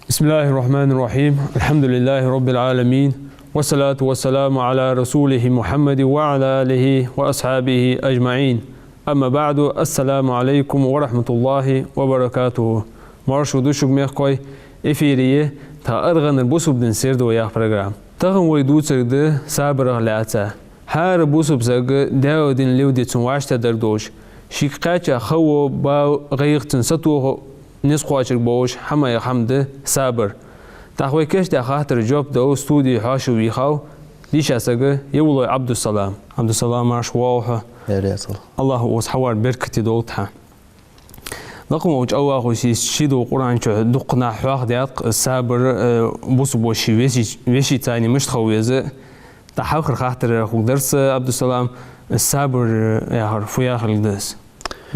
Bismillahirrahmanirrahim. Elhamdülillahi Rabbil alemin. Ve salatu ve selamu ala Resulihi Muhammed ve ala alihi ve ashabihi ecma'in. Amma ba'du, assalamu alaikum ve rahmetullahi ve barakatuhu. Marşu düşük mehkoy efiriye ta arganır bu subdin sirdi ve yah program. Tağın ve duçırdı sabır ağlatsa. Her bu subzagı davodin livdetsun vaşta dardoj. Şikkaça xavu ba gayıqtın satuhu نسخواچر باوش همه حمد صبر تخوی کش در خاطر جاب دو استودی هاشو ویخاو دیش اسگه یولای عبدالسلام عرش واوها الله وس حوار برکتی دولتها لقم اوج اوه خوشی شیدو قرآن چه دقنا حواق دیات صبر بوس بوشی ویشی تانی مشت خویزه تحاخر خاطر خو درس عبدالسلام صبر یهر فیاخر الدرس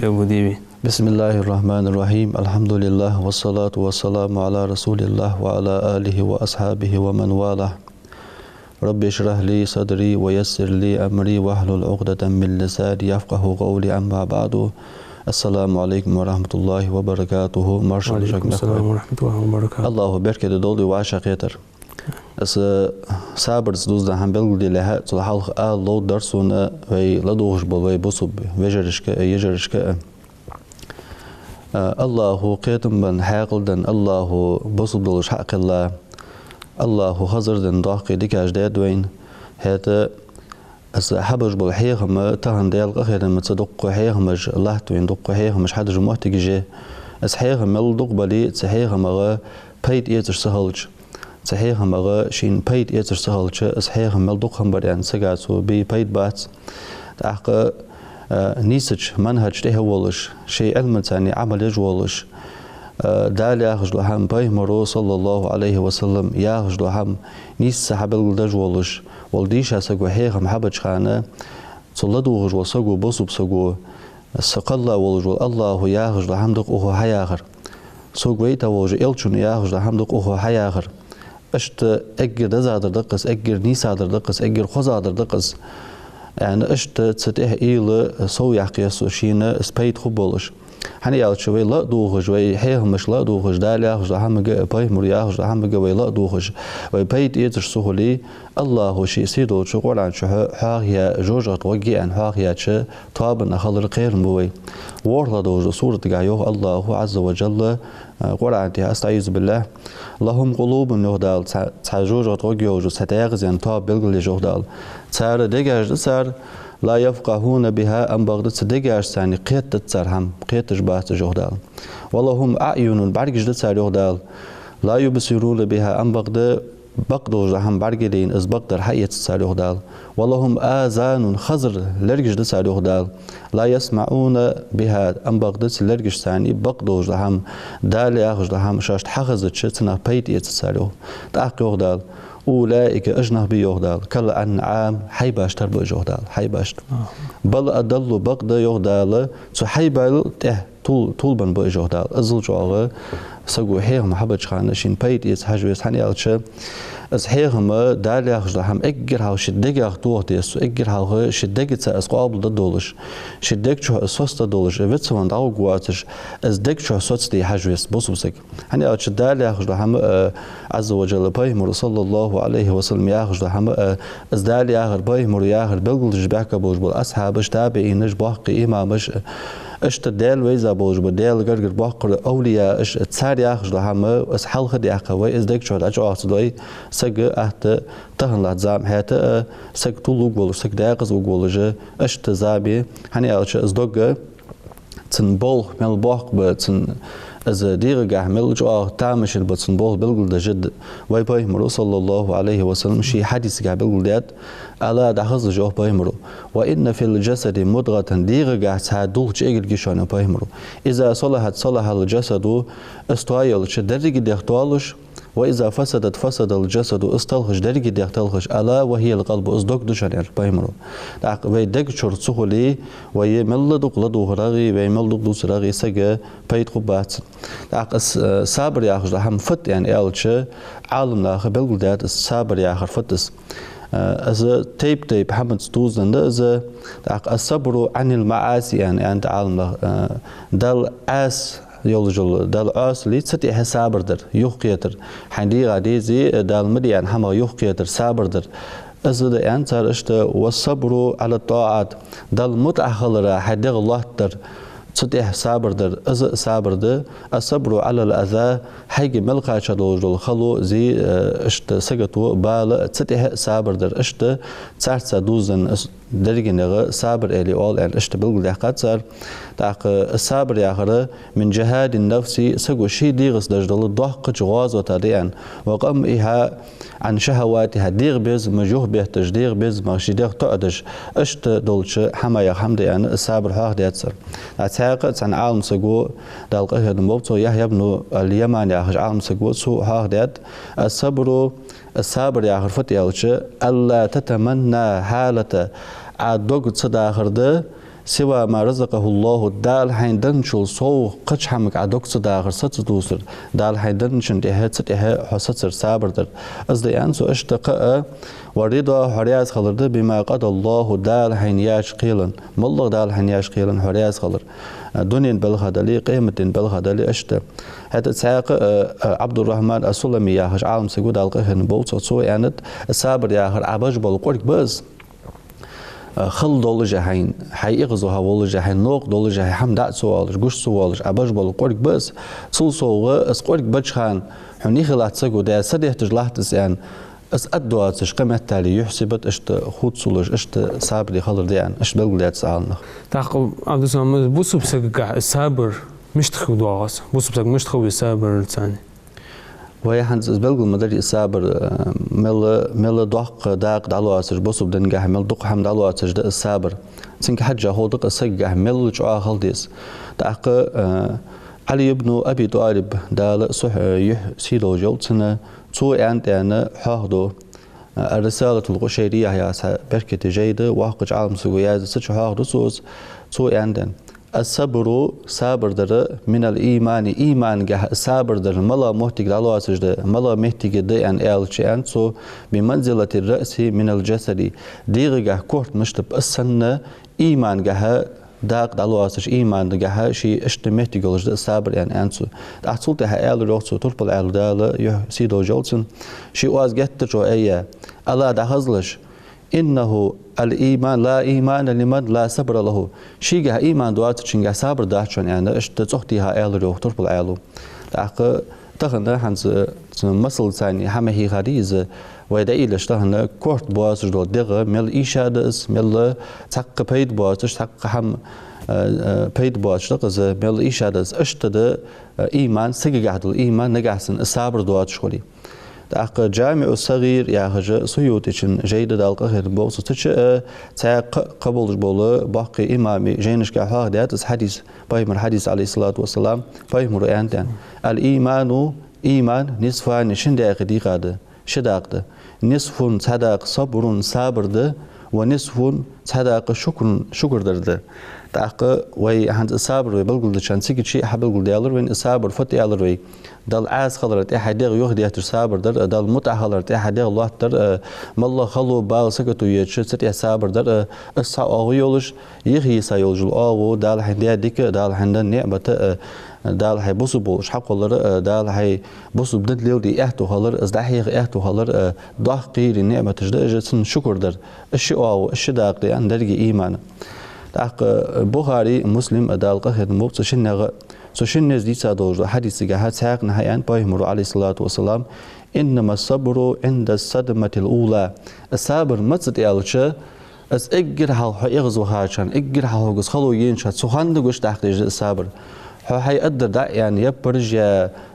یبو دیوی بسم الله الرحمن الرحيم الحمد لله والصلاة والسلام على رسول الله وعلى آله وأصحابه ومن والاه رب اشرح لي صدري ويسر لي أمري واحلل عقدة من لساني يفقه قولي أما بعد السلام عليكم ورحمة الله وبركاته وعليكم السلام ورحمة الله وبركاته الله بركة دولي وعشاقيتر صابر دوزدا هم بلغدي لها تلحالخ لو درسونا وي لدوغش بوي بصب ويجرشك يجرشك الله قيتم من حاقلدن الله بصدلش حق الله الله حضردن ضاقي ديك أجداد وين هذا حبج بالحيهم تهن ديال قخيرن متصدق حيهمج الله توين دق حيهمج حد جمعة تجي حيهم مل دق بالي حيهم غا بيت يتر سهلج حيهم غا شين بيت يتر سهلج حيهم مل دق هم بريان سجاسو بي بيت بات تحق نيسج منهج ده ولش شيء علم ثاني عمل يجولش دال ياخذ لهم بيمرو صلى الله عليه وسلم ياخذ لهم نيس صحاب الدجولش ولديش اسقو هيغم حبج خانه صلدوغ وسقو بوسب سقو سقلا ولجو الله ياخذ لهم دق او هياغر سوغويتا وج الچون ياخذ لهم دق او هياغر اشت اجر دزادر دقس اجر نيسادر دقس اجر خزادر دقس يعني اشت تسته إيل سو يحقيس وشينا سبيت خبولش هني على شوي لا دوغج وي حيهم مش لا دوغج داليا خج هم جا باي مريا خج هم جا وي لا دوغج وي بيت يتر سهولي الله شي سيدو شو قران شو حاغيا جوجات وجي ان حاغيا ش طابنا خلر خير بوي ورلا دوج سورة جايو الله عز وجل قران تي استعيذ بالله لهم قلوب يهدال تجوجات وجي وجو ستيغزن طاب بلغل يهدال سار دجاج سار لا يفقهون بها أم بغدت دجاج ثاني قيت تسرهم قيت جبات جهدال ولهم أعين برجج تسر جهدال لا يبصرون بها أم بقدو جهم برجلين إز بقدر حية تسر جهدال ولهم آذان خزر لرجج تسر جهدال لا يسمعون بها أم بغدت لرجج ثاني بقدو جهم دال ياخذ جهم شاشت حخزت شتنا بيت يتسر تأق جهدال أولئك أجنه بيهدال كالأنعام حيباش تربو جهدال حيباش بل أدلوا بقدر يهدال سو حيبال طول بن بو جهدال أزل جوغة سقو حيهم حبج خانة شين بيت يتحجويس حاني ألتش از حيهم دالي أخجل هم إجر هاو شدق أخطوه ديسو إجر هاو شدق تسأس قابل دولش شدق شو أسوس دولش ويتسوان داو قواتش از دق شو أسوس دي حجويس بوسوسك حاني ألتش دالي أخجل هم عز وجل بايمر صلى الله عليه وسلم يأخجل هم از دالي أخر بايمر يأخر بلغل جباك بوجبل أصحابش تابعينش باقي إمامش اشت دال ويزا بوجب دال غرغر باقر أولياء اش تسار يأخجل هم از حلقة دي أخوي از دق شو أجو أخصدوي سگ أهت تهن لازم هات سگ طول وقول سگ داقز وقول جه اشت زابي هني ألش از دوغ تن بول مل باق بتن از دير جهمل جو تامش البتن بول بلغل دجد وي باي مرو صلى الله عليه وسلم شي حديث جا بلغل دات ألا دخز جو باي مرو وإن في الجسد مضغة دير جه سادول جيجل جشان باي مرو إذا صلح الجسد استويل شدرج دختوالش وإذا فسدت فسد الجسد استلخش درجة يختلخش ألا وهي القلب أصدق دشان بايمرو داق ويدق شر سخولي ويملدق لدو هراغي ويملدق دوس راغي سجى بيت خبات داق الصبر يا أخي هم فت يعني ألش عالم لا خبل دات الصبر يا أخي فتس از تيب حمد ستوزن از الصبر عن المعاصي يعني أنت عالم دل أس يولجل دل أس لي ستي صبر در يخيتر حندي غادي زي دل مديان هم يخيتر صبر در از ده أنتر اشت والصبر على الطاعات دل متأخر حد الله در ستي صبر در از صبر ده الصبر على الأذى حاجة ملقا شدول خلو زي اشت سجتو بال ستي صبر در اشت صارت دوزن درجة نغ صبر اللي أول أن اشت بلغ دقات صار تاق الصبر يا آخر من جهاد النفس سجو شيء ديغس دجدل ضحك جواز وتدين وقم إيها عن شهواتها ديغ بيز مجوه بيهتج ديغ بيز ماشي ديغ تقدش اشت دولش حما يا حمد يعني الصبر هاخ ديتسر أتاقت عن عالم سجو دالق هذا الموضوع يحيى بن اليمن يا أخي عالم سجو سو هاخ ديت الصبر يا آخر فتيالش ألا تتمنى حالة عدوك صداخر ده سوى ما رزقه الله دال حين دنشل صو قش حمك عدوك صداخر ستدوسر دال حين دنشن تها حسسر صبر در از ده انسو اشتقاء ورضا حرياس خلر ده بما قضى الله دال حين ياش قيلن مالله دال حين ياش قيلن حرياس خلر دنيا بالخدلي قيمة بالخدلي اشت هذا ساق عبد الرحمن السلمي يا هج عالم سجود القهن بوت صو يعني الصبر يا هر عباج بالقرق بس خل دول جهين حيغزوها ولا جهين نوق دول جهين حمد سوالش جوش سوالش عباج بالقرق بس صوصوغ اسقرق بجخان حني خلات سجود ده سده تجلحت يعني اس ادواتش قيمة تالي يحسبت اشت خود سولش اشت صبر خلر ديان اش بلغلات سالنا تاق عبد السلام بوسو بسق الصبر مش تخو واس بوسو بسق مش تخو الصبر ثاني وهي هنز بلغل مدري الصبر مل دق داق دالواتش بوسو بدنجح مل دق حمد دالواتش ده الصبر سنك حجه هو دق سجح مل جوا خلديس داق علي بن ابي طالب دال صح سيدو جولتنا تو أنا حاضو الرسالة القشيرية هي بركة جيدة واقع عالم سوياز سج حاضو سوز تو عندن الصبر صبر در من الإيمان إيمان جه صبر در ملا محتاج الله سجد ملا محتاج ده أن ألشان سو بمنزلة الرأس من الجسد ديغ جه كورت مشتب السنة إيمان جه داق دلواسش إيمان دجها شيء اشتمت يقولش ده صبر يعني أنسو أحصلت هالي روحسو تربل على دالة يسيدو جولسن شيء واز جت جوائية الله ده هزلش إنه الإيمان لا إيمان لمن لا صبر له شيء جه إيمان دوات شيء صبر ده عشان يعني اشتتوختي هالي روح تربل على داق تخن هنز مثل ثاني هم هي غريزة ويدا إيلش تهنا كورت باز جدول دغه مل إيشادس مل تق بيد باز تق هم بيد باز تقز مل إيشادس اشتد إيمان سجعد الإيمان نجحسن الصبر دوات شغلي تأق جامع الصغير يا هج سيوتشن جيد دالق هر بوس تش تاق قبول بول باقي إمامي جينش كحاه دات حديث بايمر حديث عليه الصلاة والسلام بايمر أنتن الإيمان إيمان نصفان شنداق دي قاده شداقده نصف صدق صبر صبر ده ونصف صدق شكر درده تاق وي عند الصبر بلغل دشان سيك شيء حبلغل ديالر وين الصبر فت يالر وي دال عاز خلرت احد يغ ديات الصبر در دال متخلرت احد الله در مالله خلو باغ سكتو يچ ست صبر در الصا اويولش يغي سايولج او دال حنديا ديك دال حندن نعمه دال هاي بوسو بولش حق ولر دال هاي بوسو بدل لودي احتو هلر از دحيق احتو هلر ضح قير نعمه تجدجن شكر در الشي او الشي داق دي اندرجي ايمان داق بخاري مسلم دال قهد موت شنغ سوشن دي صادو حديث جهات ساق نهيان بايمر عليه الصلاه والسلام انما الصبر عند الصدمه الاولى الصبر مصد يالش از اجر حال يغزو هاشان اجر حال خلو ينشات سوخان دغش داق الصبر هاي أدر دا يعني يبرج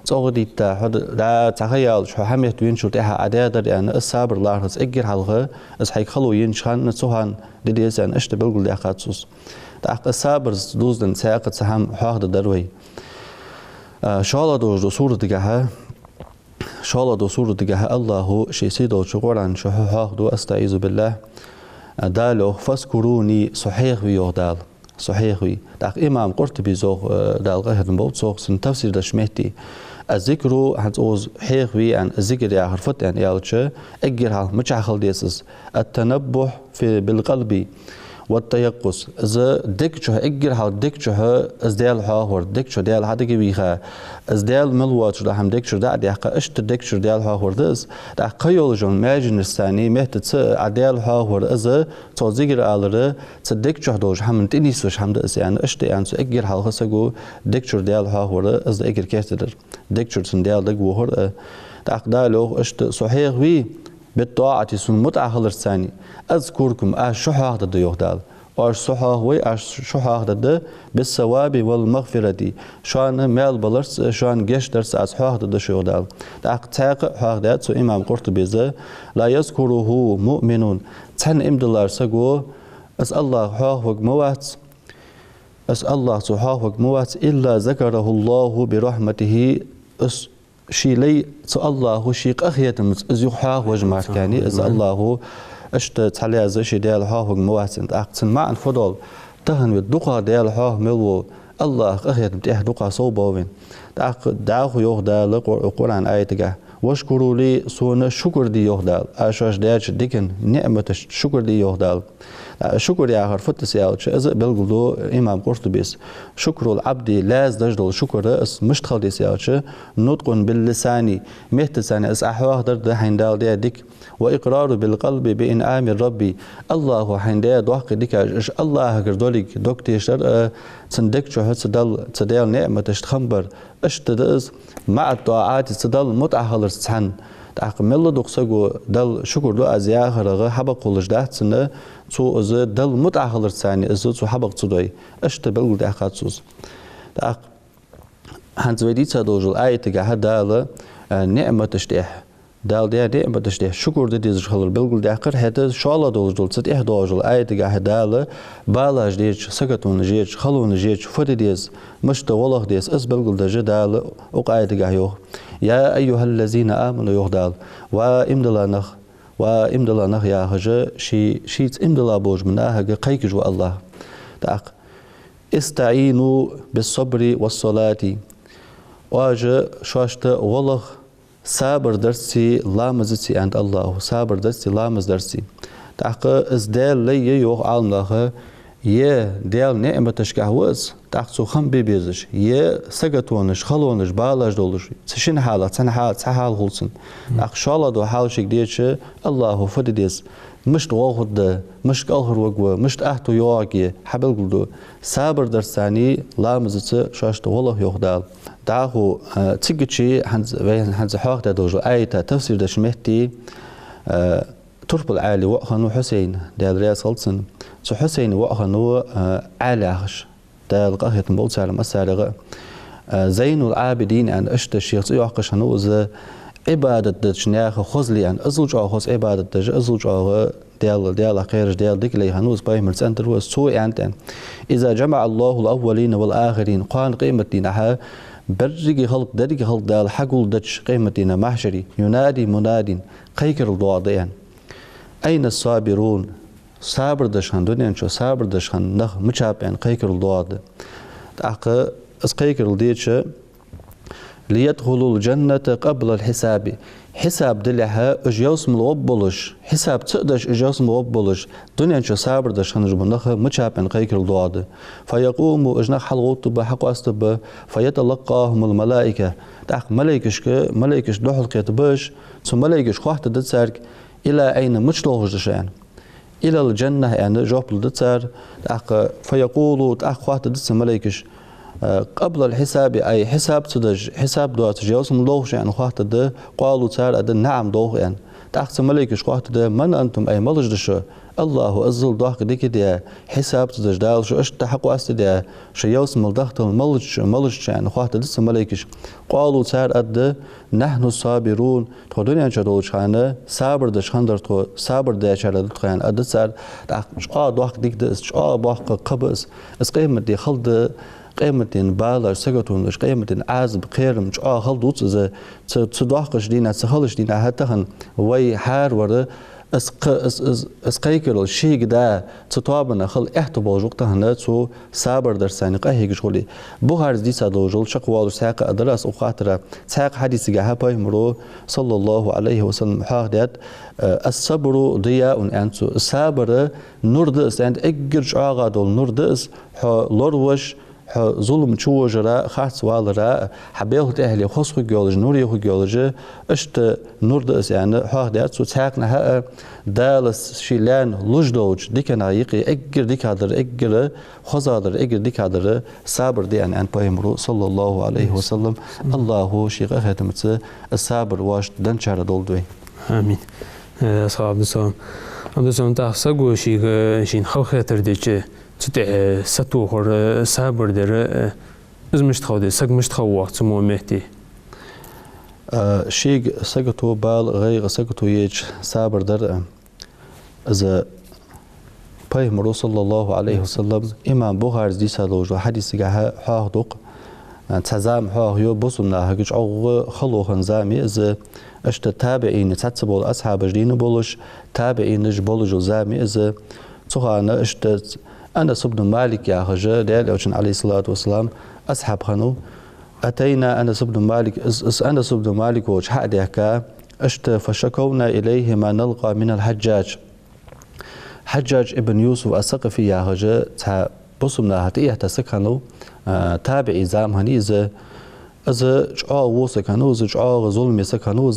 صغدي تا دا تخيل شو حميت وين شو تها عدادر يعني الصبر لارس اجر حلقه از حي خلو ينشان سوهان دديس ان اشت بلغل دا خاصوس دا الصبر دوزن ساقت سهم حاضر دروي شالا دوز صورة دغها شاء الله دو سورة تجاه الله شيء سيدو شقوران شحوح دو أستعيذ بالله دالو فاذكروني صحيح ويودال صحيح وي داق إمام قرطبي زوج دال غهد بوت زوج سن تفسير دشمتي الذكر هنز أوز حيح وي عن الذكر يا حرفت يعني يالش أجرها متشعخل ديسس التنبه في بالقلب والتيقظ إذا دكتشه أجرها دكتشه أزدال هاور دكتشه دال هذا جبيها أزدال ملوات ده هم دكتشه ده عدي حق إشت دكتشه دال هاور دس ده قيول جون ماجن الثاني مهت عدال هاور إذا توزيجر على تدكتشه دوج هم تنيسوش هم دس يعني إشت يعني أجرها خسجو دكتشه دال هاور إذا أجر كاتدر دكتشه سندال دجوهر ده دالو إشت صحيح وي بالطاعة سن متأخر الثاني أذكركم أشحاح ضد يهدال أشحاح وي أشحاح ضد بالثواب والمغفرة شان مال بلرس شان جش درس أشحاح ضد شهدال تأقتاق حاق سو إمام قرطبي ذا لا يذكره مؤمن تن إمدلار سجو أس الله حاق موات أس الله حاق موات إلا ذكره الله برحمته أس شي لي الله شيق أخيتم زيوحا وجمع كاني إذا الله أشت تعلي زي شي ديال حاه مواسن أقسم مع الفضل تهن بالدقة ديال حاه ملو الله أخيتم تيه دقة صوبوين داخو يهدال القرآن آية واشكروا لي سونا شكر دي يهدال أشاش ديالش ديكن نعمة شكر دي يهدال شكر يا آخر فتس يا إذا بلغدو إمام قرطبيس شكر العبد لاز دجدل شكر اس مشتخل ديس يا نطق باللسان مهتسان اس أحواه درد حيندال دي ديك وإقرار بالقلب بإنعام ربي الله حيندا دوحق ديك اش الله قردولك دوكتيشتر صندق شو تدل نعمة تشتخمبر اشتدس مع الطاعات تدل متأهل سحن تعقمل دوقسجو دل شكر دو أزياء خرجة حبق قلش ده سنة تو از دل متأهل ثاني از تو حبق تصدي اشت بلغ ده خاصوس تعق هنزودي تدوجل آية تجاه دال نعمة تشتيح دال ده نعمة تشتيح شكر ده ديز خلل بلغ ده آخر هذا شاء دوجل تتيه دوجل آية تجاه دال بالاج ديش سكتون جيش خلون جيش فد ديز مشت والله ديز اس بلغ ده جدال وقاية تجاه يوه يا أيها الذين آمنوا يهدال وإمدلا نخ وإمدلا نخ يا هجا شيت إمدلا بوج منها هجا قيك جو الله تاق استعينوا بالصبر والصلاة واجا شاشت والله صابر درسي لامزتي عند الله صابر درسي لامز درسي تاق ازدال لي يوغ عالناها يه ديال نعمة تشكاوز تاقصو خم بيبيزش يه سقطونش خلونش بالاش دولش تشين حالة تنحال تحال غلسن أقشالة دو حال شك ديتش الله فديس مش توغد مش قلهر وقوة مش أهتو يواقي حبل قلدو صابر درساني لامزت شاشت والله يغدال داخو تيجي هنز حاق دوجو آية تفسير دش مهتي ترب العالي وأخنو حسين ديال رياس غلسن سو حسين وأخنو عالي أخش ديال قهية مبولس على مسارغة زين العابدين أن أشت الشيخ يوحقش هنوز عبادة دجناخ خزلي أن أزلج أخوز عبادة دج أزلج أخو ديال خير ديال ديك لي هنوز بايمر سنتر هو سوء أنتن إذا جمع الله الأولين والآخرين قان قيمة دينها برجي خلق درجي خلق دال حقول دج قيمة دينا محشري ينادي مناد قيكر الضوادين أين الصابرون صابر دشان دنيا شو صابر دشان نخ مشابين قيكر الضواد تأخ قيكر الديتش ليدخلوا الجنة قبل الحساب حساب دلها اجيوس ملوبلش حساب تقدش اجيوس ملوبلش دنيا شو صابر دشان جبنخ مشابين قيكر الضواد فيقوم اجنخ حلوط بحق استب فيتلقاهم الملائكة تأخ ملائكش دوحل قيتبش ثم ملائكش خواحت دتسارك إلى أين مشلوغش دشان إلى الجنة يعني جوب الدتسار فيقولوا خواحت دتس ملائكش قبل الحساب أي حساب تدج حساب دو تجاوز ملوغش يعني خواحت ده قالوا تار أدن نعم دوغ يعني تأخذ ملائكش خواحت ده من أنتم أي ملج دشو الله أزل ضاق ديك دي حساب تدج دال شو اشتحقوا أست دي شو يوس ملدخت ملج يعني خواحت دتس ملائكش قالوا تار أد نحن الصابرون تقولون يعني شدول شانه صابر دش خندر تو صابر ده شرد تخان أد سار ضاق ديك ده ضاق قبس اسقيم دي خلد قيمتين بالا سجتون إيش قيمتين عازب خيرم جاء خلدوت إذا تصدقش دينا تخلش دينا هتهن وي حار ورد اس قيكر شيء دا تطابنا خل احتبال جوقتها ناتسو صابر درساني قهيج جولي بوهارز دي سادو جول شقوال ساق ادرس اوقاترا ساق حديث جها بايمرو صلى الله عليه وسلم حاجات الصبر ضياء انتو الصبر نورد اس اند اجرج اغا دول نورد اس لوروش ظلم شو جرا خاص والرا حبيه تهلي خصو جيولوجي نوري خو جيولوجي اشت نور دس يعني حاجات سو تاقنا دالس شيلان لوجدوج ديكنا يقي اجر ديك هذا اجر خزادر اجر ديك هذا صابر دي ان بايمرو صلى الله عليه وسلم الله شيخ ختمت الصابر واش دنشار دولدوي امين صاحب السلام عبد السلام تاخسغو شين خو خاطر ديچه تدع ستوخر صابر در از مشتخود سگ مشتخو وقت مو مهدي شيء سقطو بال غير سقطو يج صابر در از پیغمبر صلى الله عليه وسلم امام بخاري دي سالوج حديث جه حاضق تزام ها يو بوسنا هجج او خلوخن زامي از اشت تابعين تتبول اصحاب جدين بولش تابعين بولج زامي از تخانه اشت أنس بن مالك يا خجا دال أوشن عليه الصلاة والسلام أصحاب خنو أتينا أنس بن مالك أنس بن مالك وش حديك أشت فشكونا إليه ما نلقى من الحجاج حجاج ابن يوسف الثقفي يا خجا تا بصمنا هتيه تسكنو تابعي زام هنيزه از جا وسكنو از جا ظلم سكنو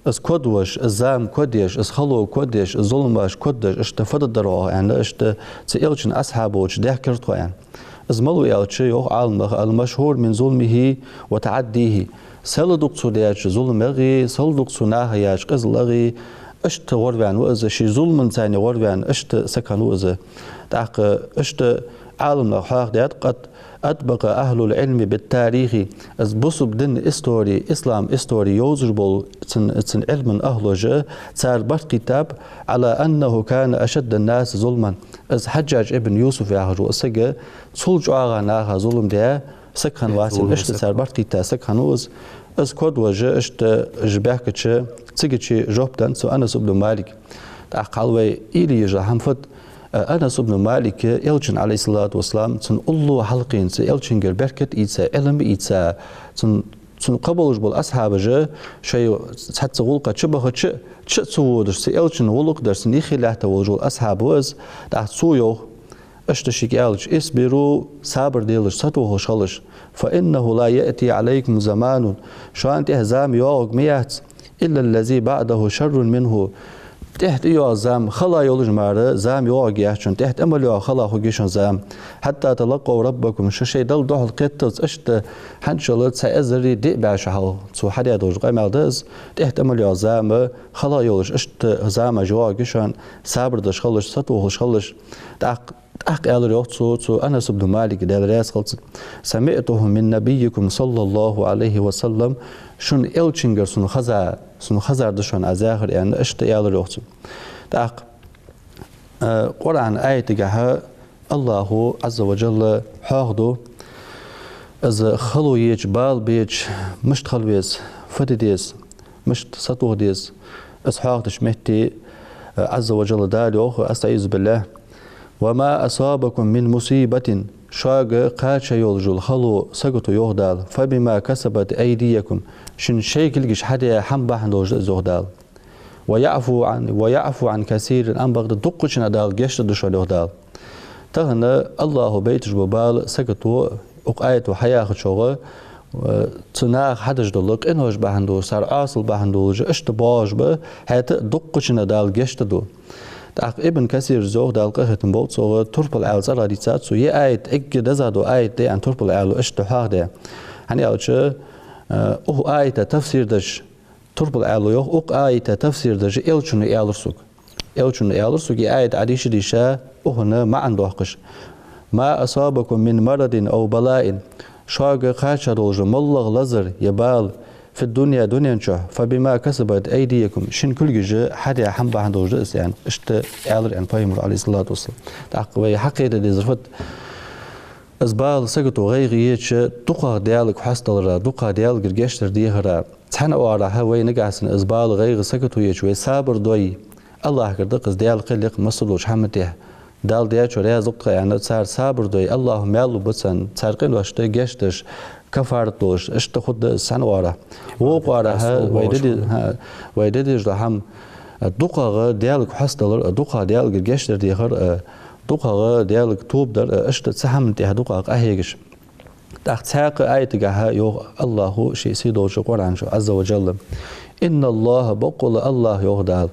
از كدوش الزام كديش از خلو كديش ظلمش كدش اشتفد دراه يعني اشت تيلشن اصحابوش ده كرتو يعني از ملو يالشي يوخ عالم المشهور من ظلمه وتعديه سلدق سودياش ظلمغي سلدق سناهياش قزلغي اشت غربان واز شي ظلم ثاني غربان اشت سكنو از داق اشت عالم حاق ديت قد أطبق أهل العلم بالتاريخ از بصب دن استوري إسلام استوري يوزربول تن علم أهل جاء صار بحث كتاب على أنه كان أشد الناس ظلما از حجاج ابن يوسف ياهجو أسجى صلج آغاناها ظلم ده سكن واسم اشت صار بحث كتاب سكنوز از كود وجه اشت جباكتش تيجي جوبتن سو أنس بن مالك تعقلوي إلي جاهم فد أنس بن مالك يلجن عليه الصلاة والسلام تن الله حلقين تن يلجن غير بركة إيتسا علم إيتسا تن قبلش بالأصحاب جا شيء حتى غلقة شبه تسودش سيلجن غلق درس نيخي لحتى وجول أصحاب وز تحت سويو اشتشيك يلج اصبروا صبر ديلش ستوه شلش فإنه لا يأتي عليكم زمان شان تهزام يوغ ميات إلا الذي بعده شر منه تحت يو زام خلا يولج مارة زام يوغ يحشون تحت أمل يو خلا خوغيشون زام حتى تلقوا ربكم شو شيء دل دوح القطز اشت حنشلت سأزري دي باشحال سو حد يدوج قيمال دز تحت أمل يو زام خلا يولج اشت زام جوغ يشون صبر دش خلش ستوه خلش أحق قال ريوتسو أنس بن مالك دال رياس خلص سمعته من نبيكم صلى الله عليه وسلم شون إلشنجر سن خزار دشون أزاخر يعني أشت قال ريوتسو تأق قرآن آية جها الله عز وجل حاضو از خلو يج بال بيج مشت خلويز فتديز مشت سطوه ديز از حاضش مهتي عز وجل داليوخ أستعيذ بالله وما أصابكم من مصيبة شاق قاتش يولجل خلو سقطو يغدال فبما كسبت أيديكم شن شيكلجش حدا حنبا حنوج زغدال ويعفو عن كثير أن بغد دقش ندال جشت دشول يغدال تهنا الله بيتش ببال سقطو أقايتو حياة شوغة تناغ حدش دلق إنهوش بحندو سار آصل بحندو اشتباش به هات دقش ندال جشت دو تاق ابن كثير زوغ دال قهتن بوت صوغ تربل عال زرا دي تسات سو آيت اك دزادو آيت دي ان تربل عالو اشتحاق دي هني اوچ آيت تفسير دش تربل عالو يوغ آيت تفسير دش إلچون إيالرسوك آيت عديش ديشا هنا ما عنده حقش ما أصابكم من مرض أو بلاء شاق قاشا دولج ملغ لزر يبال في الدنيا دنيا نشوح فبما كسبت أيديكم شن كل جزء حدا حنبا عنده جزء يعني اشت عالر يعني فايمر عليه الصلاة والسلام تعقوي حقيقة دي زرفت أزبال سقطوا غيريتش دقة ديالك حصل دقة ديالك الجشتر ديهرا تحنا وراها وين نقاسن أزبال غير سقطوا يجوي صابر دوي الله كردق ديالك اللي مصلوش حمته دال ديالك وريا زبطة يعني صار صابر دوي الله مالو بسن صارقين واشت جشتش كفارتوش اشتخد سنة ورا وقارها ويددي جدهم دقة ديالك حصل دقة ديالك الجشتر ديهر دقة ديالك توب در اشت سهم تيه دقة أهيجش تحت ساق آية جها يو الله شيء سيدوش القرآن شو عز وجل إن الله بقول الله يغدال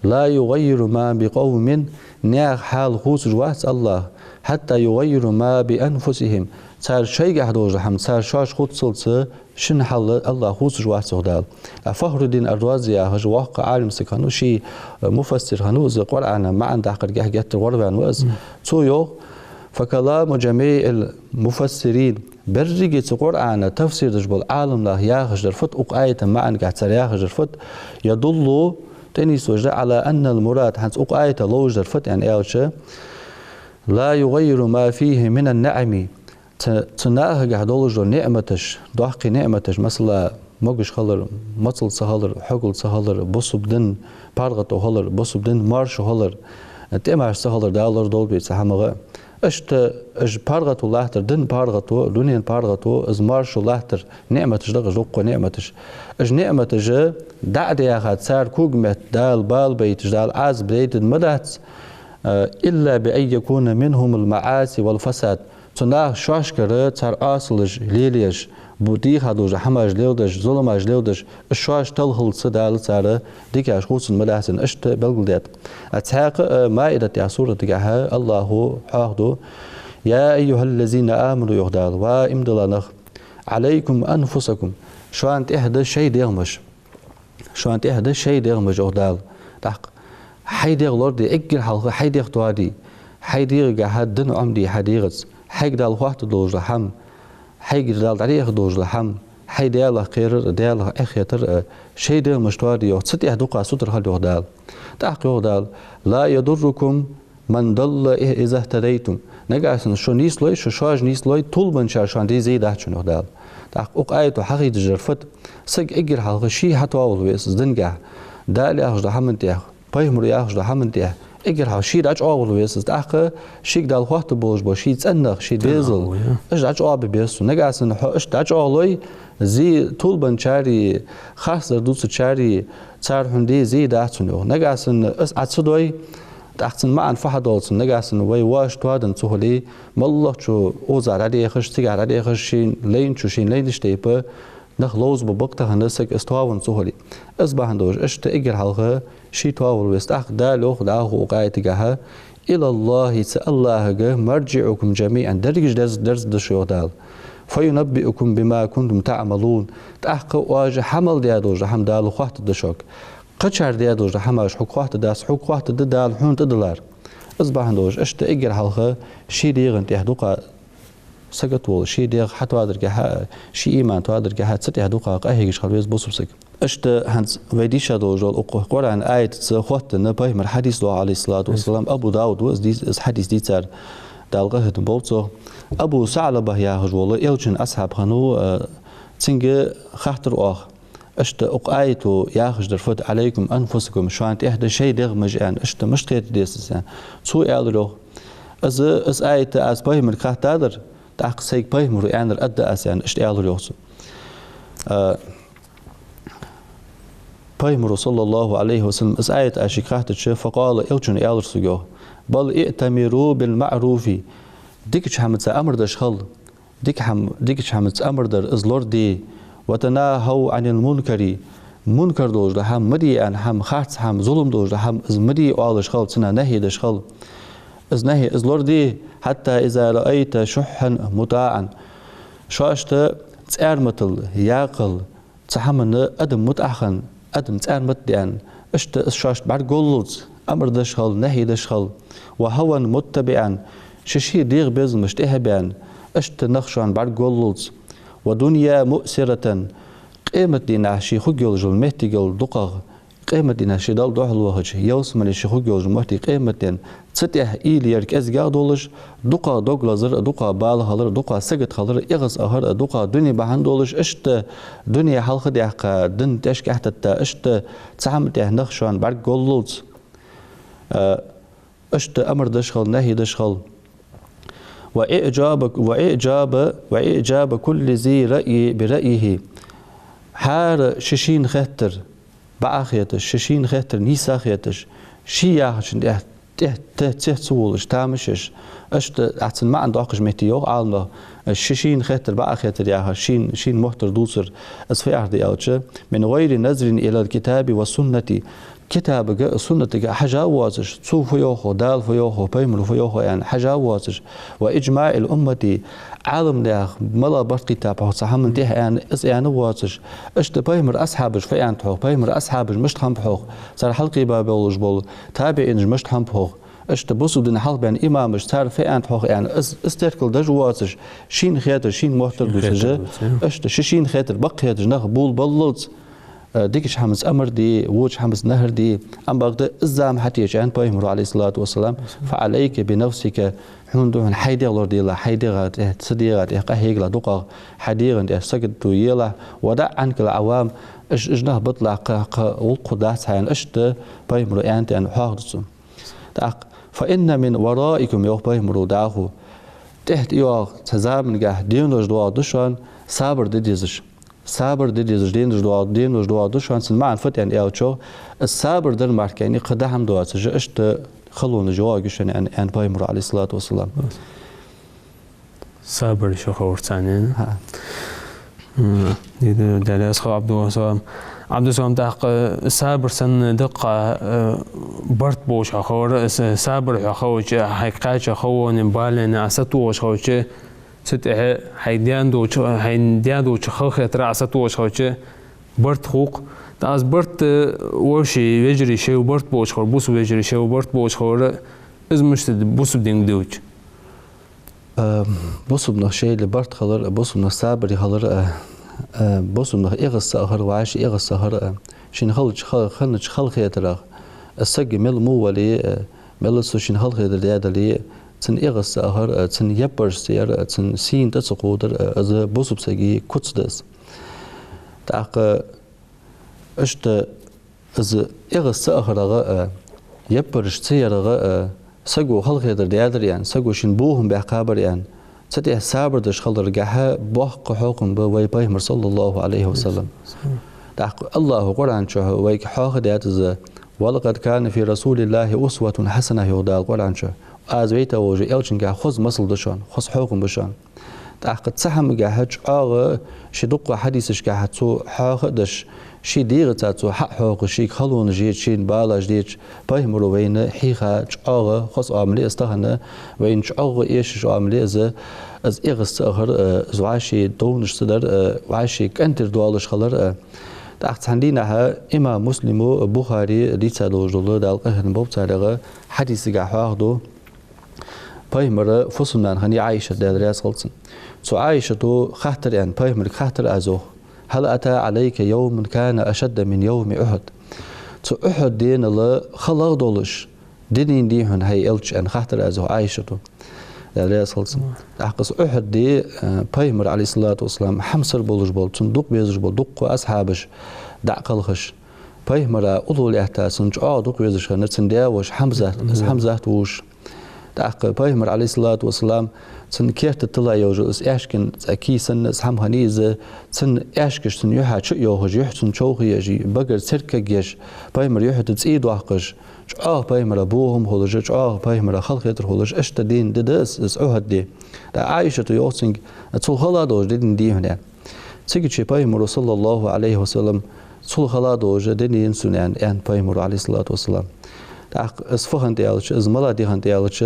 لا يغير ما بقوم نير حال خوص جوات الله حتى يغير ما بأنفسهم صار شيء قاعد هم صار شاش خود صلصة شن حل الله خوص جوات يغدال فخر الدين الرازي هج واقع عالم سكانو شيء مفسر هنوز القرآن ما عند عقد جه جت الغربان وز يو فكلام جميع المفسرين برجع القرآن تفسير دجبل عالم لا ياخذ الفت أقاية ما عن قاعد سر ياخذ الفت يدل تنيس وجه على أن المراد حنس أقاية لوج الفت يعني إيش لا يغير ما فيه من النعم تناه قاعد لوج نعمتش ضحك نعمتش مثلا مقش خلر مصل سهلر حقل سهلر بصب دن بارغة هلر بصب دن مارش هلر تمارش سهلر دالر دول بيت سحمغة اشت اج بارغتو لاهتر دن بارغتو دنيا بارغتو از مارشو لاهتر نعمتش دغ جوق نعمتش اج نعمتش دعد يا خات صار كوغمت دال بال بيت دال عز بيت مدات الا بان يكون منهم المعاصي والفساد تناه شاشكر صار اصلج ليليش بودي هادوج حماج ليودش ظلماج ليودش الشاش تلهل صدال صار ديكاش خوص مداسن اشت بلغدات اتحاق مائدة يا سورة جها الله حاضو يا أيها الذين آمنوا يغدال وامدلانخ عليكم أنفسكم شو أنت إحدى شيء ديغمش شو أنت إحدى شيء ديغمش يغدال تحق حيديغ لوردي إجر حلقة حيديغ توادي حيديغ جهاد دن عمدي حديغس حيقدال وقت دوج لحم حيقدال طريق دوج لحم حيديال خير ديال أخيتر شيء ديغ مشتوادي يوصت إحدوقا سطر خل يغدال تحق يغدال لا يضركم من ضل إذا اهتديتم نجاسن شو نيسلوي شو شاج نيسلوي طول من شان دي زي ده شنو يغدال تحق أقايتو حقي تجرفت سج إجر حلقة شيء حتى أول بيس زنجع دال يأخذ حمن تياه بيمر يأخذ حمن تياه إجر حل شيء داج أول بيس تحق شيء دال وقت بوج بو شيء تأنخ شيء بيزل إيش داج أول بيس نجاسن إيش داج أولوي زي طول من شاري خاصة دوس شاري صار هندي زي ده شنو نجاسن إس عتصدوي تحسن معن فحد أولسن نجاسن وي واش توادن سهولي مالله شو أوزار عليه خش تيجار عليه خشين لين شو شين لين اشتيبه نخلوز ببقته هندسك استواون سهولي أصبح هندوش إشت إجر حلقة شي تواول ويستأخ دالوخ داخو وقايت جها إلى الله الله جه مرجعكم جميعا درج درس دشيو دال فينبئكم بما كنتم تعملون تحقق واجه حمل ديادوج حم دال خوات دشوك قشر ديادوج حماش حق خوات داس حق خوات دال حون تدلار اصبح عندوج اشت اجر حلقه شي ديغن تهدوقا سقط وول شي ديغ حتى وادر جها شي ايمان توادر جها ست هدوقا قهيش خلويز بوسبسك اشت هنز ويديشا دوجول قران ايت خوات نباي مر حديث دعاء عليه الصلاه والسلام ابو داود وز دي حديث دي صار دالغه بولتو أبو ثعلبة يا هجولة يلجن أصحاب خنو تنجي خاطر أخ أشت أقايتو يا خجدر فت عليكم أنفسكم شو أنت إحدى شيء دغمج أن أشت مش تيت ديس أن سو يالرو أز آيت أز بايمر خاطر تحق سيك بايمر يعني أدى أسان أشت يالرو بايمر صلى الله عليه وسلم أز آيت أشي خاطر فقال يلجن يالرسجو بل ائتمروا بالمعروف ديكش حمد أمر دشخل ديكش حمد أمر در إزلور دي وتناهوا عن المنكر منكر دوج لهم مدي أن هم خارج هم ظلم دوج لهم إز مدي أولش خل سنا نهي دشخل إز نهي إزلور دي حتى إذا رأيت شحا مطاعا شاشت تأرمتل ياقل تحمن أدم متأخن أدم تأرمت ديان اشت شاشت بعد قولوز أمر دشخل نهي دشخل وهوا متبعا ششي ديغ بيز مشتهى بان اشت نخشان بعد قولوز ودنيا مؤسرة قيمة دينا شي خجل جل مهتجل دقغ قيمتنا شدال دوح الوهج يوسم اللي شخو جوج مهتي قيمتين تسته إيليرك أزجار دولش دقا دوغلازر دقا بال هالر دقا سجت هالر إغز أهر دقا دنيا بهن دولش إشت دنيا حلقة ديحقا دن تشك أحتتا إشت تعمل ده نخشان بعد قولوت إشت أمر دشخل نهي دشخل وإعجاب كل ذي رأي برأيه حار ششين خطر بأخيتش ششين خطر نيسا خيتش شياهش تهتسولش تامشش اشت احسن ما عند عقش مهتيو عالنا الششين خطر بأخيتر ياها شين محتر دوسر اسفي احدي اوتش من غير نظر الى الكتاب والسنة كتاب السنة حاجة وازش تو فيوخو دال فيوخو بيمر فيوخو يعني حاجة وازش وإجماع الأمة عالم ده ملا برت كتاب صحام ده يعني يعني وازش اشت بيمر أصحابش في يعني تحوق بيمر أصحابش مش تهم بحوق صار حلقي بابلوش بول تابعين مش تهم بحوق اشت بوسو دين حلق بين إمامش صار في يعني تحوق يعني استركل ده وازش شين خياتر شين محتر دوسجة اشت شين خياتر بقيتر نخ بول بلوت ديكش حمز أمر دي ووج حمز نهر دي أم بغدا الزام حتى يجعن بيهمر عليه الصلاة والسلام فعليك بنفسك هندون حيدي الله دي لا حيدي غات تسدي غات قهيق لا دقا حدي غات سجد يلا ودع عنك العوام اجنه بطلع والقداس هين اشت بيهمر أنت أن حاضر فإن من ورائكم يوم بيهمر داخو تحت يوم تزامن جه دينوش دوا دشان صابر ديزش صابر ديزش دينوش دوا دشان سن معن فتن ياوتشو الصابر در مارك يعني قدهم دوا تج اشت خلون جواجش يعني أن بيهمر عليه الصلاة والسلام صابر شو خورتانين دي دلاس خو عبد السلام دق صابر سن دقة برت بوش خور صابر خوش حقيقة خو نبالن أسطوش خوش ست هيديان دو خو ترى أسطوش خوش برت خوق تاز برت وشي وجري شيء برت بوش خور بوس وجري شيء برت بوش خور إز مش بوس بدين دوج بوس بنخ شيء اللي برت خلر بوس بنخ صابر خلر بوس بنخ إغس أخر وعاش إغس أخر شين خلج خلق يترى السج مل مو ولي مل سوشين خلق يترى لي تن إغس أخر تن يبرس ير تن سين تسقودر از بوس بسجي كتسدس تعق اشت از إغس أخر يبرش تير سجو خلق يترى يعني سجو شين بوهم بعقابر يعني تدي صابر دش خلر جها بحق حكم بوي بيهمر صلى الله عليه وسلم تعق الله قرآن شو ويك حاخ ديات ز ولقد كان في رسول الله أسوة حسنة يودا القرآن شو أزويت وجه أوجن جه خذ مصل دشان خذ حكم بشان تعق تسهم جهج شدق حديثش جه تو حاخ دش شي دير تاتو حق حق شي خلون جيت شين بالاج ديت بيهمر وين حيخا خذ عملي استهنا وين إيش عملي از إغس أخر زواشي دونش صدر واشي كنتر دوالش خلر تحت عندنا إما مسلم بخاري ديتا دوجل دال قهن بوب تارغ حديث جاحواردو بيهمر فصلنا هني عايشة دال رياس خلصن سو عايشة تو خاطر يعني بيهمر خاطر أزو هل أتى عليك يوم كان أشد من يوم أحد سو أحد دين الله خلق دولش دين ديهن هي إلش أن خاطر أزو عايشة تو رياس خلصن أحقص أحد دي بيهمر عليه الصلاة والسلام حمسر بولش بول صندوق بيزش بول دق أصحابش دعقلخش بيهمر أولو احتاسن دق بيزش نتسن داوش حمزة توش دعق بيهمر عليه الصلاة والسلام سن كيرت تطلع يوجو اس اشكن اكي سن سهم هنيز سن اشكش سن يحا شو يوج يحسن شوخي يجي بقر سركه جيش بيمر يحت تسيد واقش بيمر ابوهم هولج بيمر خلق يتر هولج اشتدين ددس اس عهد دي دا عايشه يوسنج تو خلادوج دين دي هنا سيجي بيمر صلى الله عليه وسلم تو خلادوج دين سنان ان بيمر عليه الصلاه والسلام دا اسفهن ديالش از ملا دي هن ديالش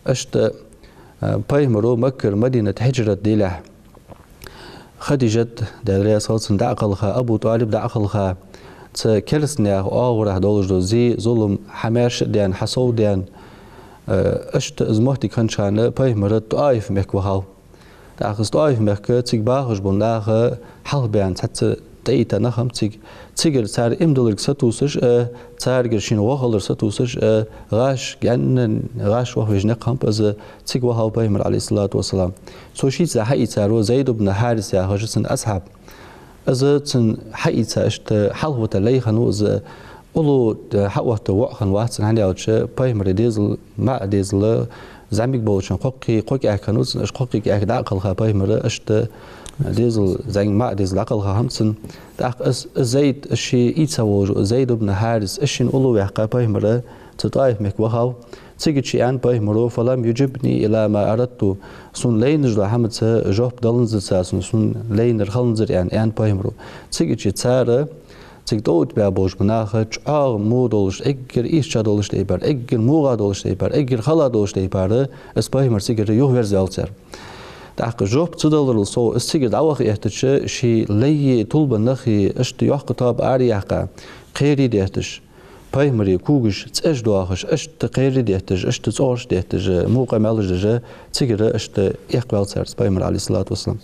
اشت بيهمرو مكر مدينة هجرة ديله خديجة دالريا صلصن دعقلها أبو طالب دعقلها تكرسنيا أغره دولج زي ظلم حماش ديان حصو ديان اشت ازمهتي كنشان بيهمرو طائف مكوهاو دعقس طائف مكو تيك باخش بناغ حل بيان تحت تأيتا نخم تيجر تار إمدلك ستوسش تار جرشين وخلر ستوسش غاش جن غاش وخرج نقهم بس تيج وهاو بيمر عليه الصلاة والسلام سوشيت زحي تارو زيد بن حارس يا خشسن أصحاب إذا تن حي تاشت حلوة لي خنو إذا أولو حقوة وقخن واتن هني أوتش بيمر ديزل مع ديزل زعمك بوشن قوقي أكنوز إيش قوقي أكد عقل خا بيمر إشت ديزل زين مع ديزل عقل خا همسن تأخ زيد الشيء يتسوج زيد بن حارس إيشين أولو يحقق بيمر تطايف مك وهاو تيجي شيء عن بيمر فلم يجبني إلى ما أردت سون لين رجل حمد جوب دلنز ساسون سون لين الخلنزر يعني عن بيمر تيجي شيء تسارة تقدود بابوش مناخج مو دولش اگر ایش دولش لیبر اگر موغا دولش لیبر اگر خلا دولش لیبر اس باهمر سیگر یو ورزالتر داق جوب تدلل سو استیگر داوخ احتش شي لي طلب نخي اشت يح كتاب اريحقا قيري ديتش باهمري كوغش تاش دواخش اشت قيري ديتش اشت تصورش ديتش موقع مالج تيگر اشت يقبالتر باهمر عليه الصلاه والسلام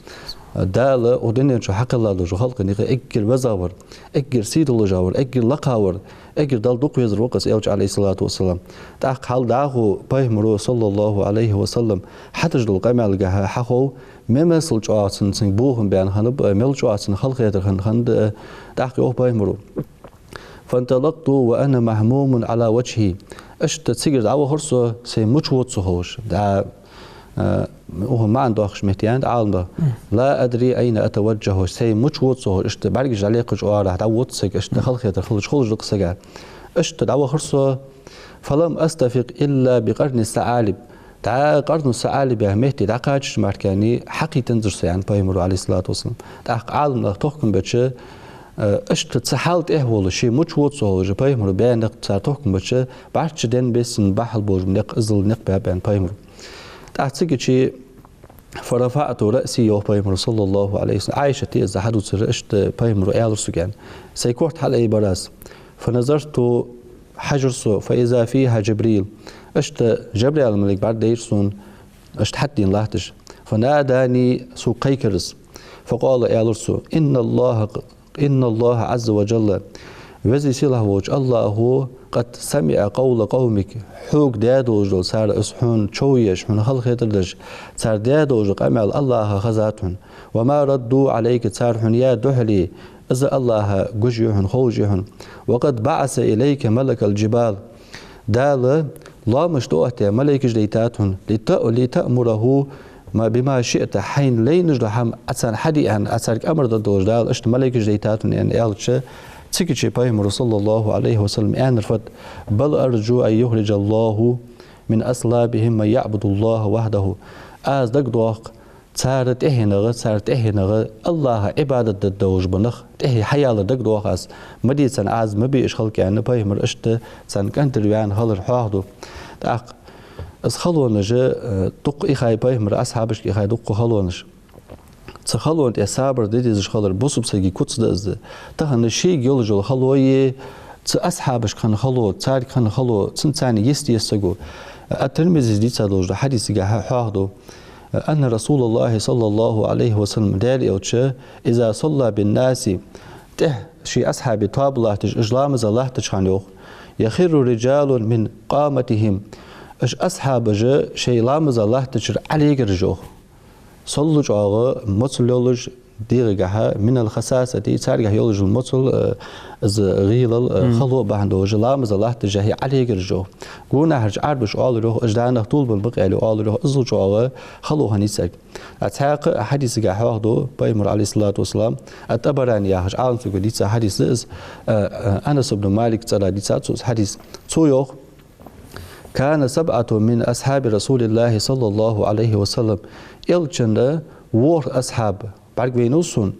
دالة ودنيا شو حق الله لجو خلق نيجا اجر وزاور اجر سيد الله جاور اجر لقاور اجر دال دوق يزر وقس اوج عليه الصلاة والسلام داق حال داغو بايمرو صلى الله عليه وسلم حتى جدو قمال جها حقو ممثل جواتن سن بوهم بيان خنب مل جواتن خلق يدر خند داق يوه بايمرو فانطلقت وانا مهموم على وجهي اشت تسيجر دعوه هرسو سي مچوت سهوش دا وهو ما عنده أخش مهتيان عالم لا أدري أين أتوجه سي مش وصه إشت برجع عليك جواره تعود سك إشت خلق خلج لقسجا إشت دعوة خرصة فلم أستفق إلا بقرن الثعالب تع قرن الثعالب يا مهتي دعاش مركاني حقي تنزر سيان بايمرو عليه الصلاة والسلام دع عالم تحكم بتش إشت تسحلت ولا شيء مش وصه جو بايمرو بيان تحكم بتش بعد شدين بس بحل بوج نق إزل نق بيان بايمرو أعتقد فرفعت رأسي يوم بايمر صلى الله عليه وسلم عائشة إذا حدث رأشت بايمر آل سجان سيكورت حل أي براس فنظرت حجر فإذا فيها جبريل أشت جبريل الملك بعد ديرسون أشت حتى لاتش فناداني سوقيكرس فقال آل إن الله عز وجل وزي سيله وجه الله قد سمع قول قومك حوق دادوج صار اسحون شويش حن خلق يدرج صار دادوج قمل الله خزاتهم وما ردوا عليك صار حن يا دحلي إذا الله جوجيهن خوجيهن وقد بعث إليك ملك الجبال دال لا مشتوقت ملك جديتاتهن لتأمره ما بما شئت حين لين جلهم أتسان حدي عن أتسارك أمر دادوج دال اشت ملك جديتاتهن يعني ألتش تيجي بايمر صلى الله عليه وسلم أن رفض بل أرجو أن يخرج الله من أصلابهم من يعبد الله وحده از دق دوق صارت إهنغ الله عبادة الدوج بنخ إه حيال دق دوق از مدي سن از مبي إش خلق يعني بايمر إشت سن كنت ريان خلر حاضو دق از خلونج دق إخاي بايمر أصحابش إخاي دق خلونج تخلون يسابر ديز خلر بوسب سجي كوتس دز تهن شيء يولج خلوي أصحابش كان خلو تارك كان خلو تنتاني يستيسجو الترمذي دي تدوج حديث جاه حاضو أن رسول الله صلى الله عليه وسلم داري أوتش إذا صلى بالناس ته شي أصحاب طابلة إجلام الله تشخانيوخ يخر رجال من قامتهم إش أصحاب جا شي لامز الله تشر عليك رجوخ صلوا جاغ مصل يولج ديرجها من الخساسة دي تارجه يولج المصل از غيل خلو بهندو جلامز الله تجاهي عليك رجوخ قونا هرج عربش آل روح اجدانه طول بالبقى له آل روح ازل جاغ خلو هنيسك اتحاق حديث جاهه دو بايمر عليه الصلاة والسلام الطبراني هرج عالم في قديسة حديث از أنس بن مالك ترى ديسة حديث تويوخ كان 7 من أصحاب رسول الله صلى الله عليه وسلم إلجنة وور أصحاب بعقبينوسون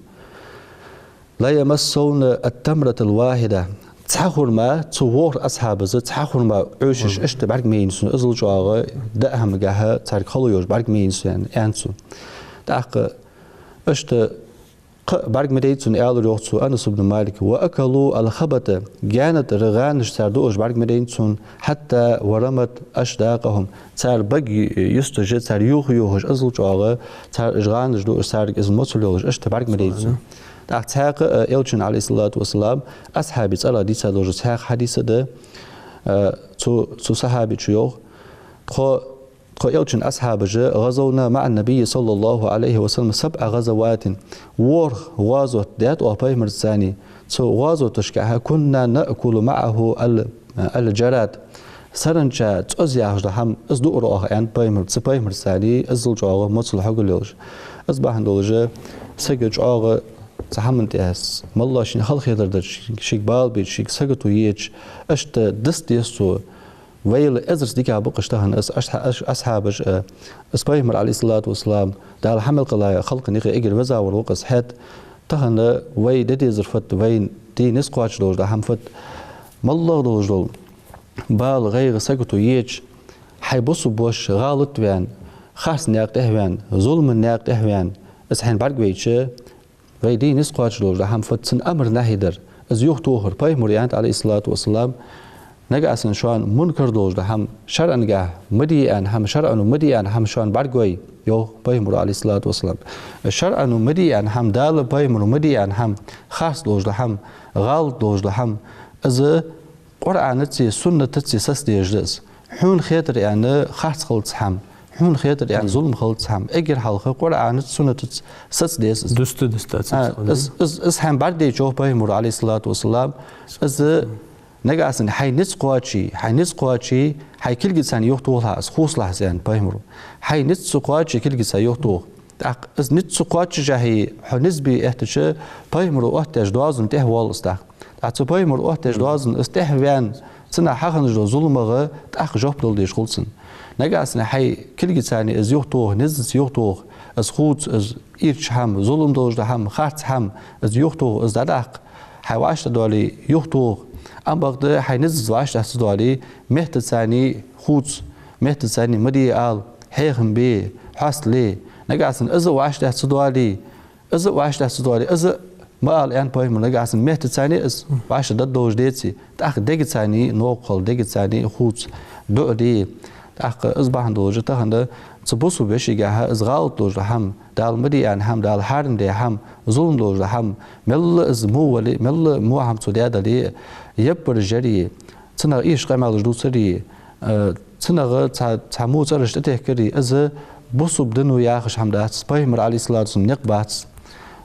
لا يمسون التمرة الواحدة تحخر ما توور أصحاب زت تحخر ما عوشش إشت بعقبينوسون إزل جاغة دأهم جاها تارك خلويوش بعقبينوسون يعني أنسون دأق إشت برق مديتون آل روحتو أنس بن مالك وأكلوا الخبط جانت رغانش سردوش برق مديتون حتى ورمت أشداقهم تار بقي يستجد تار يوهش أزل جاغة تار إجغانش دو سارق إزل مطلوش أشت برق مديتون تاق إلشن عليه الصلاة والسلام أصحابي ترى دي سادوج تاق حديث ده تو صحابي تشيوخ خو إلشن أصحاب غزونا مع النبي صلى الله عليه وسلم 7 غزوات ورخ غازوت دات وأبي مرزاني تو غازوت تشكعها كنا نأكل معه الجراد سرنجا تأزياش دهم أزدو راه يعني باي مرزاني أزل جاغ مصل حقولش أصبح ندولج سجج جاغ تحمل تأس مالله شين خلق يدرد شيك بالبيت شيك سجتو يج أشت دست يسو ويل أزرس ديكا بقشتهن أصحابش أسبايمر عليه الصلاة والسلام دال حمل قلايا خلق نيقي إجر وزاور وقص حد تهن وي ددي زرفت وين دي نسقواش دوج دا حمفت مالله دوج دول بال غير سجتو يج حيبصوا بوش غالط وين خاص ناق تهوان ظلم ناق تهوان اسحين برقويتش وي دي نسقواش دوج دا حمفت سن أمر نهيدر از يوخ توهر بايمر يانت عليه الصلاة والسلام نجا أصلاً شوان منكر دوج ده هم شرعاً جاه مديان هم شرعاً ومديان هم شوان برجوي يو بايمر عليه الصلاة والسلام شرعاً ومديان هم دال بايمر ومديان هم خاص دوج ده هم غال دوج ده هم إذا قرآن تسي سنة تسي سست يجلس حون خيتر يعني خاص خلص هم حون خيتر يعني ظلم خلص هم أجر حلقة قرآن سنة سست ديس دست إز هم بردي جو بايمر عليه الصلاة والسلام إذا نجا أصلاً حي نسقواتشي حي كل جسان يوتوها أسخوص لحزان بايمرو حي نسقواتشي كل جسان يوتوه إز نسقواتشي جاهي حنسبي احتش بايمرو احتاج دوازن تهوال استاق تعتو بايمرو احتاج دوازن استهوان سنة حقن جو ظلمه تأخ جوب دول ديش خلصن نجا أصلاً حي كل جسان إز يوتوه نزس يوتوه إز خوت إز إيرش هم ظلم دوج هم خارت هم إز يوتوه إز دادق حي وعشت دولي يوتوه أم بقدر حينزل واش تحصل عليه مهت ثاني خوت مهت ثاني مدي آل حيخم بي حصل ليه نجاسن إذا واش تحصل عليه إذا ما قال يعني بايم نجاسن مهت ثاني إذا واش ضد دوج ديتي تأخ دقيقة ثاني نوقل دقيقة ثاني خوت دقدي تأخ أصبح دوج تهند تبصوا بشي جاها إذا غلط دوج هم دال مدي يعني هم دال حارن دي هم ظلم دوج هم مل إذا مو هم تودي دلي يبر جري تنا إيش قمال جدو سري تنا تعمو ترش تتهكري إذا بصوا بدنو ياخش حمدات بايمر عليه الصلاة والسلام نقبات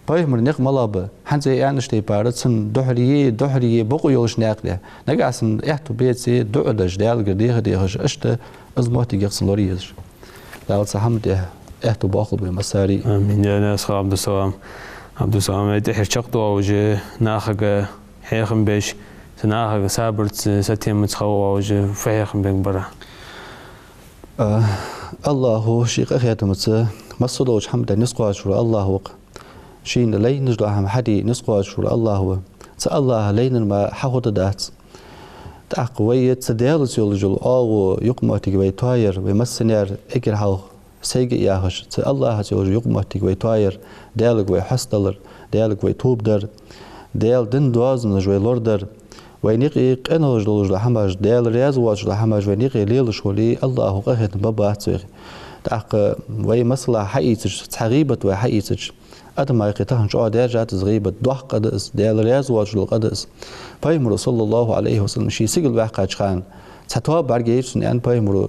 بايمر نق ملابه حنزي يعني شتي بارد سن دحري بقو يوش ناقله نقاسن احتو بيتي دعدش دال قديه ديهش اشت ازموتي يقصن لوريش دال سحمد احتو باخذ بمساري امين يا ناس عبد السلام يتحر شقطو وجه ناخق حيخم بيش سناخق سابرت ستيم متخوا وجه فيخم بين برا الله شيق اخيات مصدوج حمد نسقوا شور الله وق شين لي نجدو هم حدي نسقوا شور الله هو الله لين ما حوض دات تقويت سدال سيولجل او يقمتي وي تاير ومسنير اجر حو سيجي ياهش الله سيولج يقمتي وي تاير دالك وي حستلر دالك وي توبدر دال دن دوازن جوي لوردر وينيقي قنوج دولج لحماج دال رياض واج لحماج وينيقي ليل شولي الله قهت بابات تاق وي مسلا حقيتش تغيبت وحقيتش أدم يقيتهن شو درجات زغيبة ضح قدس دال رياض واج القدس بايمر صلى الله عليه وسلم شي سجل واقع خان تتواب برجيش ان بايمر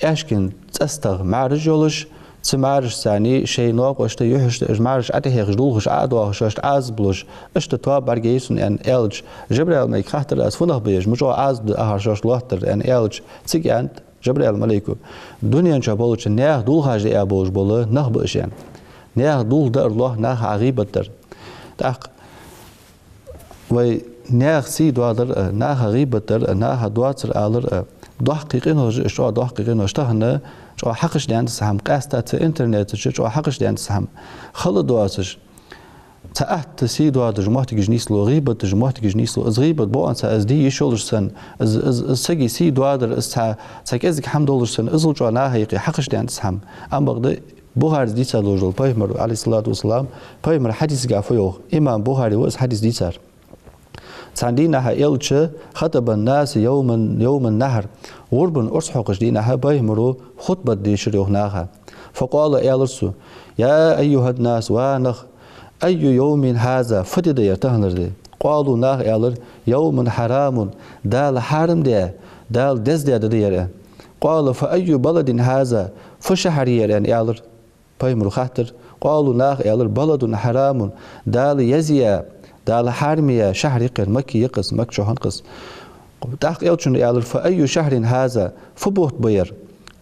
اشكن تستغ مع رجولش تمارش ثاني شيء نوق وشت يحش مارش أتيه رجولش عادوش وشت عازبلش اشت تواب برجيش ان الج جبريل ما يخاطر اسفنه بيج مش عاز اهرشش لوتر ان الج تيجي انت جبريل ملائكه دنيا جابولش نه دول حاجه ابوش بوله نه بشن نه دول در الله نه عغيبتر تاق وي نه سي دوادر نه عغيبتر نه دواتر الر دقيقين هو شو دقيقين اشتهنا شو حقش دي عند سهم قاستات انترنت شو حقش دي عند سهم خل دواتش تأت سي دوادر جماعتك جنيس لو غيبة جماعتك جنيس لو غيبة بو انت از دي يشولش سن از سجي سي دوادر اس تاكزك حمد دولش سن ازل جو انا هيقي حقش دي عند سهم ام بغد Buhari dicar lojul Peygamber aleyhissalatu vesselam Peygamber hadis gafıyor. İmam Buhari was hadis dicar. Sandina elçe hataban nas yawman nahr. Urban urshuqsh dina Peygamber hutbat dişiriyor naha. Faqala elsu ya eyyuhan nas wa nakh ayyu yawmin haza fadida yatahnirdi. Qalu nakh elir yawmun haramun dal haram de dal dezde de yere. Qala fa ayyu baladin haza fa shahri yani elir. Peygamber khatir qalu nakh elir baladun haramun dal yaziya dal harmiya shahri qir makki yaqis makşuhan qis. Taq elçun elir fa ayyu shahrin haza fa buht bayr.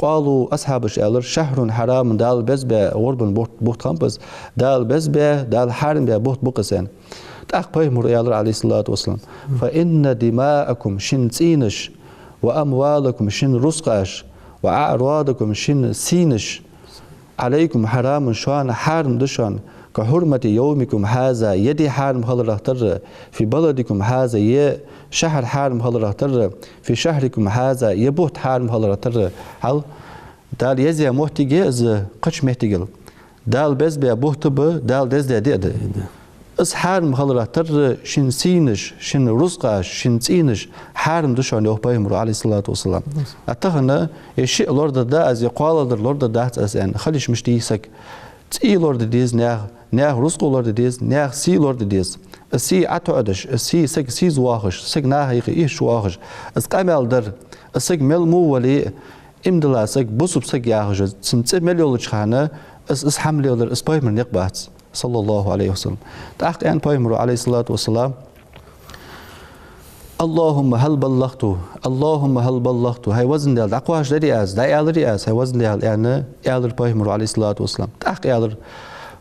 قالوا أصحاب الشعر شهر حرام دال بزبة غربن بوت خمبز دال بزبة دال حرم بوت بقسن تأخبه مريال عليه الصلاة والسلام فإن دماءكم شن سينش وأموالكم شن رزقاش وأعراضكم شن سينش عليكم حرام شان حرم دشان كحرمة يومكم هذا يدي حرم هلرهتر في بلدكم هذا شهر حرم هلرهتر في شهركم هذا يبوت حرم هلرهتر هل دال يزيا محتاجة از قش محتاجل دال بس بيبوت ب دال دز ده اس حرم هلرهتر شن سينش شن رزقاش شن سينش حرم دشان يوه بيمر عليه الصلاة والسلام أتخنا الشيء لورد ده از يقال لورد ده از ان خليش مش ديسك تي لورد ديز ناخ رزق لورد ديز ناخ سي لورد ديز السي عتعدش السي سك سي زواخش سك ناهيق ايش واخش اس قامل در سك مل مو ولي امدلا سك بوسب سك ياخش سمت مليول خانه اس حمل اس بايمر نقبات صلى الله عليه وسلم تاخ ان بايمر عليه الصلاه والسلام اللهم هل بلغت اللهم هل بلغت هاي وزن دال اقواش دري از دا يالري از هاي وزن دال يعني يالر بايمر عليه الصلاه والسلام تاخ يالر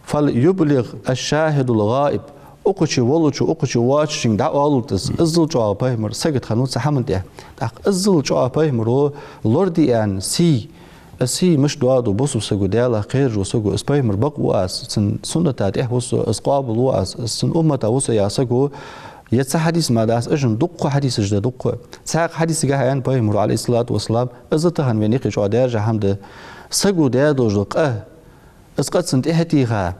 فليبلغ الشاهد الغائب أقشي ولوش أقشي واتشين دا أولتس إزل جوا بايمر سجد خنوت سحمن ده تاخ إزل جوا بايمر لوردي أن سي مش دوادو بوسو سجو دالا خير وسجو إسبايمر بقواس سنة تاريخ وسو إسقابل واس سن أمة وسو يا سجو يتس حديث ما داس اجن دق حديث جدا دق ساق حديث جاه ان بايمر عليه الصلاه والسلام ازتهن ونيقي جو درجه حمد سجو دادو جق اسقط سنت احتيها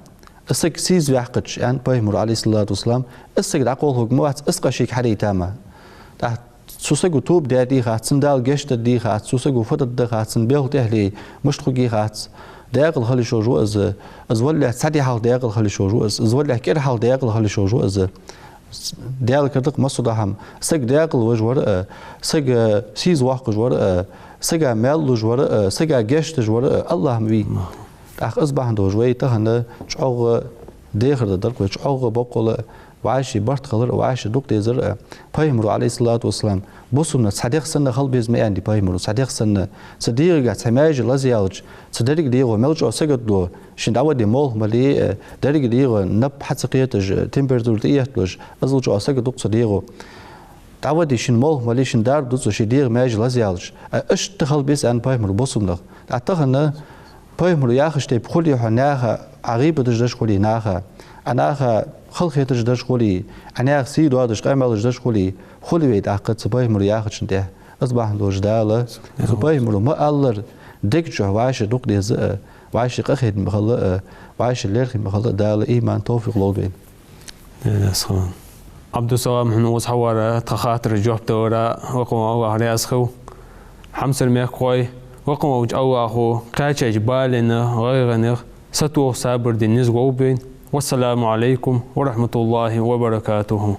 اسك سيز وحقش ان بايمر عليه الصلاه والسلام اسك دقول حكمات اسقشيك حدي تاما سوسجو توب دادي خات سندال جشت دي خات سوسجو فتد دي خات سن بيو تهلي مشتخي خات داقل خلي شوجو از ولا سدي حال داقل خلي شوجو از ولا كير حال داقل خلي شوجو از دال كردق مصدر هم سج داقل وجور سج سيز واق جور سج مال جور سج جشت جور الله مبي اخ اصبح عنده جوي تهنا شعوغ داخل الدرك وشعوغ بقول وعاش برت خلر وعاش دوق ديزر بايمر عليه الصلاه والسلام بوسنا صديق سنه خل بيز ما عندي بايمر صديق سنه صديق سماج لازيالج صديق ديغو ملج اسجد دو شن داود مول ملي درج ديغو نب حسقيت تمبرتور ديتلج ازلج اسجد دوق صديقو داود شن مول ملي شن دار دوز شديغ ماج لازيالج اش تخل بيز ان بايمر بوسنا اتخنا بايمر ياخشتي بخلي حناها عريبه دجدش خلي ناها أنا خلقت جدش خلي أنا سيد وادش قامل جدش خلي ويد عقد سباي مرياخش ده أصبح لوج دالة سباي مرو ما ألر دكجه وعاش دوق ديز وعاش قخد مخلق وعاش الليل مخلق دالة إيمان توفيق لودين. نسخان. عبد السلام حنوس حوارة تخاطر جوب دورة وقوم أوه أسخو حمسر ميخوي وقوم أوه أخو قاتش جبالنا غيرنا ستو صابر دي نزغوبين والسلام عليكم ورحمة الله وبركاته.